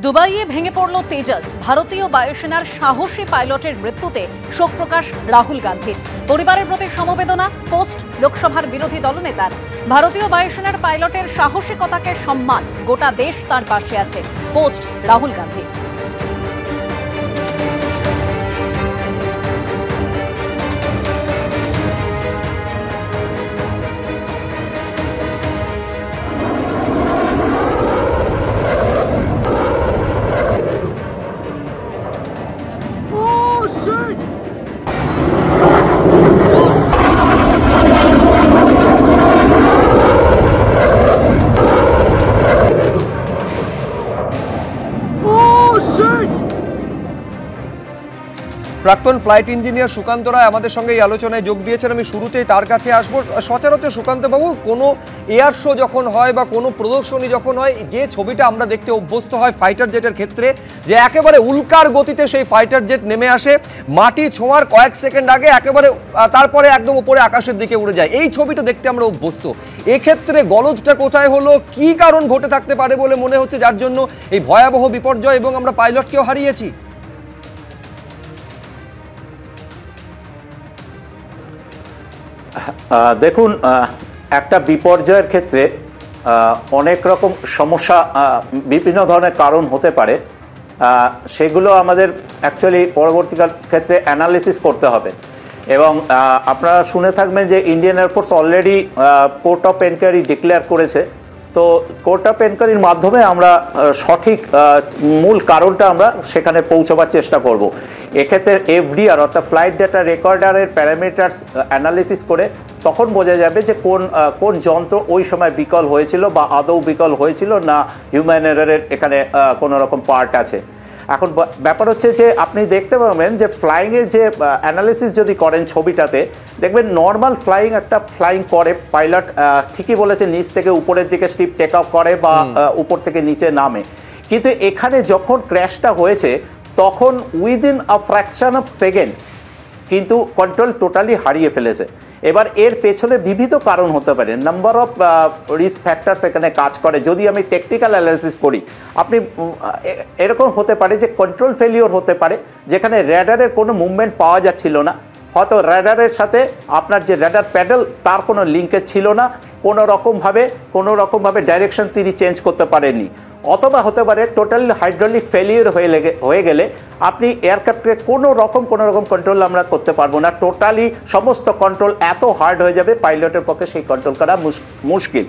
দুবাইয়ে ভেঙে পড়ল তেজাস। ভারতীয় বায়ুসেনার সাহসী পাইলটের মৃত্যুতে শোক প্রকাশ রাহুল গান্ধীর। পরিবারের প্রতি সমবেদনা, পোস্ট লোকসভার বিরোধী দলনেতার। ভারতীয় বায়ুসেনার পাইলটের সাহসিকতাকে সম্মান, গোটা দেশ তার পাশে আছে, পোস্ট রাহুল গান্ধীর। প্রাক্তন ফ্লাইট ইঞ্জিনিয়ার সুকান্ত রায় আমাদের সঙ্গে এই আলোচনায় যোগ দিয়েছেন। আমি শুরুতেই তার কাছে আসবো। সচরাচর সুকান্তবাবু, কোনো এয়ার শো যখন হয় বা কোনো প্রদর্শনী যখন হয়, যে ছবিটা আমরা দেখতে অভ্যস্ত হয় ফাইটার জেটের ক্ষেত্রে, যে একেবারে উল্কার গতিতে সেই ফাইটার জেট নেমে আসে, মাটি ছোঁয়ার কয়েক সেকেন্ড আগে একেবারে তারপরে একদম উপরে আকাশের দিকে উড়ে যায়, এই ছবিটা দেখতে আমরা অভ্যস্ত। এক্ষেত্রে গলদটা কোথায় হলো, কি কারণ ঘটে থাকতে পারে বলে মনে হচ্ছে যার জন্য এই ভয়াবহ বিপর্যয় এবং আমরা পাইলটকেও হারিয়েছি? দেখুন, একটা বিপর্যয়ের ক্ষেত্রে অনেক রকম সমস্যা, বিভিন্ন ধরনের কারণ হতে পারে। সেগুলো আমাদের অ্যাকচুয়ালি পরবর্তীকাল ক্ষেত্রে অ্যানালিসিস করতে হবে। এবং আপনারা শুনে থাকবেন যে Indian air force already court of enquiry declare করেছে। তো কোর্ট অফ এনকোয়ারির মাধ্যমে আমরা সঠিক মূল কারণটা আমরা সেখানে পৌঁছবার চেষ্টা করব। এক্ষেত্রে এফডিআর অর্থাৎ ফ্লাইট ডেটা রেকর্ডারের প্যারামিটার্স অ্যানালিসিস করে তখন বোঝা যাবে যে কোন যন্ত্র ওই সময় বিকল হয়েছিল বা আদৌ বিকল হয়েছিল না হিউম্যান এরারের এখানে কোনো রকম পার্ট আছে। এখন ব্যাপার হচ্ছে যে আপনি দেখতে পাবেন যে ফ্লাইংয়ের যে অ্যানালিসিস যদি করেন ছবিটাতে, দেখবেন নর্মাল ফ্লাইং একটা ফ্লাইং করে পাইলট, ঠিকই বলেছে, নিচ থেকে উপরের দিকে স্টিপ টেক অফ করে বা উপর থেকে নিচে নামে। কিন্তু এখানে যখন ক্র্যাশটা হয়েছে তখন within a fraction of second কিন্তু কন্ট্রোল টোটালি হারিয়ে ফেলেছে। এবার এর পেছনে বিবিধ কারণ হতে পারে, নাম্বার অফ রিস্ক ফ্যাক্টরস এখানে কাজ করে। যদি আমি টেকনিক্যাল অ্যানালিসিস করি, আপনি এরকম হতে পারে যে কন্ট্রোল ফেলিওর হতে পারে, যেখানে র্যাডারের কোনো মুভমেন্ট পাওয়া যাচ্ছিল না, হয়তো র্যাডারের সাথে আপনার যে র্যাডার প্যাডেল তার কোনো লিঙ্কেজ ছিল না, কোনো রকমভাবে ডাইরেকশন তিনি চেঞ্জ করতে পারেননি। অথবা হতে পারে টোটাল হাইড্রোলিক ফেলিওর হয়ে গেলে আপনি এয়ারক্রাফটকে কোনো রকম কন্ট্রোল আমরা করতে পারবো না, টোটালি সমস্ত কন্ট্রোল এত হার্ড হয়ে যাবে পাইলটের পক্ষে সেই কন্ট্রোল করা মুশকিল।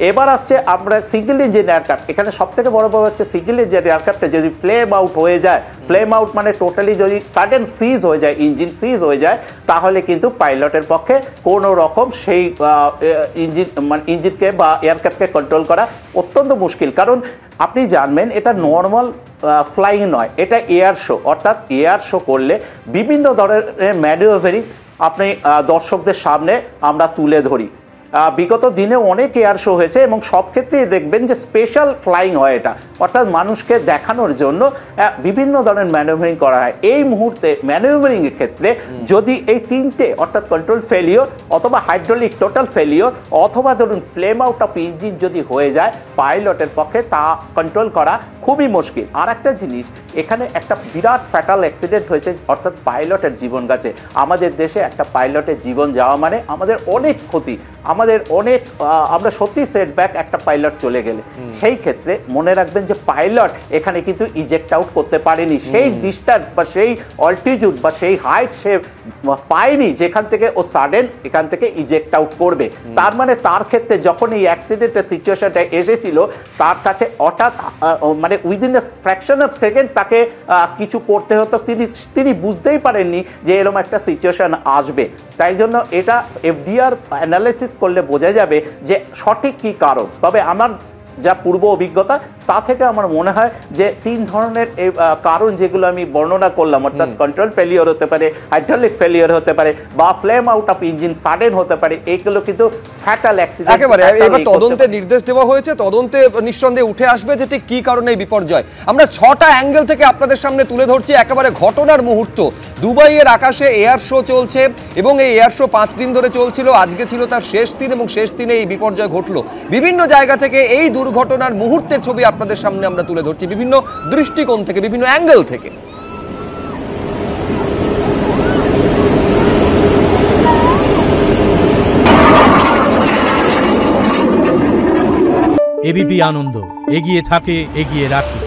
এবার আসছে আমরা সিঙ্গেল ইঞ্জিন এয়ারক্রাফট। এখানে সবথেকে বড় হচ্ছে সিঙ্গেল ইঞ্জিন এয়ারক্রাফটে যদি ফ্লেম আউট হয়ে যায়, ফ্লেম আউট মানে টোটালি যদি সাডেন সিজ হয়ে যায়, ইঞ্জিন সিজ হয়ে যায়, তাহলে কিন্তু পাইলটের পক্ষে কোনো রকম সেই ইঞ্জিনকে বা এয়ারক্রাফটকে কন্ট্রোল করা অত্যন্ত মুশকিল। কারণ আপনি জানবেন এটা নর্মাল ফ্লাইং নয়, এটা এয়ার শো। অর্থাৎ এয়ার শো করলে বিভিন্ন ধরনের ম্যানুভারিং আপনি দর্শকদের সামনে আমরা তুলে ধরি। বিগত দিনে অনেক এয়ার শো হয়েছে এবং সব ক্ষেত্রেই দেখবেন যে স্পেশাল ফ্লাইং হয় এটা, অর্থাৎ মানুষকে দেখানোর জন্য বিভিন্ন ধরনের ম্যানুভারিং করা হয়। এই মুহূর্তে ম্যানুভারিংয়ের ক্ষেত্রে যদি এই তিনটে অর্থাৎ কন্ট্রোল ফেলিওর অথবা হাইড্রোলিক টোটাল ফেলিওর অথবা ধরুন ফ্লেম আউট অফ ইঞ্জিন যদি হয়ে যায়, পাইলটের পক্ষে তা কন্ট্রোল করা খুবই মুশকিল। আর একটা জিনিস, এখানে একটা বিরাট ফ্যাটাল অ্যাক্সিডেন্ট হয়েছে, অর্থাৎ পাইলটের জীবন গেছে। আমাদের দেশে একটা পাইলটের জীবন যাওয়া মানে আমাদের অনেক ক্ষতি, আমরা সত্যি সেটব্যাক একটা পাইলট চলে গেলে। সেই ক্ষেত্রে মনে রাখবেন যে পাইলট এখানে কিন্তু ইজেক্ট আউট করতে পারেনি, সেই ডিস্টেন্স বা সেই অল্টিটিউড বা সেই হাইট সে পায়নি যেখান থেকে ও সাডেন এখান থেকে ইজেক্ট আউট করবে। তার মানে তার ক্ষেত্রে যখন এই অ্যাক্সিডেন্টের সিচুয়েশনটা এসেছিল, তার কাছে হঠাৎ মানে within a fraction of second তাকে কিছু করতে হতো, তিনি বুঝতেই পারেননি যে এরকম একটা সিচুয়েশন আসবে। তাই জন্য এটা এফডিআর অ্যানালাইসিস করলে বোঝা যাবে যে সঠিক কী কারণ। তবে আমার যা পূর্ব অভিজ্ঞতা তা থেকে আমার মনে হয় যে তিন ধরনের কারণ যেগুলো আমি বর্ণনা করলাম, অর্থাৎ কন্ট্রোল ফেলিওর হতে পারে, হাইড্রোলিক ফেলিওর হতে পারে বা flame out of engine sudden হতে পারে, এইগুলো কিন্তু ফ্যাটাল অ্যাক্সিডেন্ট। একেবারে এবার তদন্তের নির্দেশ দেওয়া হয়েছে, তদন্তে নিঃসন্দেহে উঠে আসবে যে ঠিক কী কারণে এই বিপর্যয়। আমরা 6টা অ্যাঙ্গেল থেকে আপনাদের সামনে তুলে ধরছি একেবারে ঘটনার মুহূর্ত। দুবাইয়ের আকাশে এয়ার শো চলছে এবং এই এয়ার শো 5 দিন ধরে চলছিল, আজকে ছিল তার শেষ দিন এবং শেষ দিনে এই বিপর্যয় ঘটলো। বিভিন্ন জায়গা থেকে এই দুর্ঘটনার মুহূর্তের ছবি আপনাদের সামনে আমরা তুলে ধরছি বিভিন্ন দৃষ্টিকোণ থেকে, বিভিন্ন অ্যাঙ্গেল থেকে। এবিপি আনন্দ, এগিয়ে থাকে, এগিয়ে রাখে।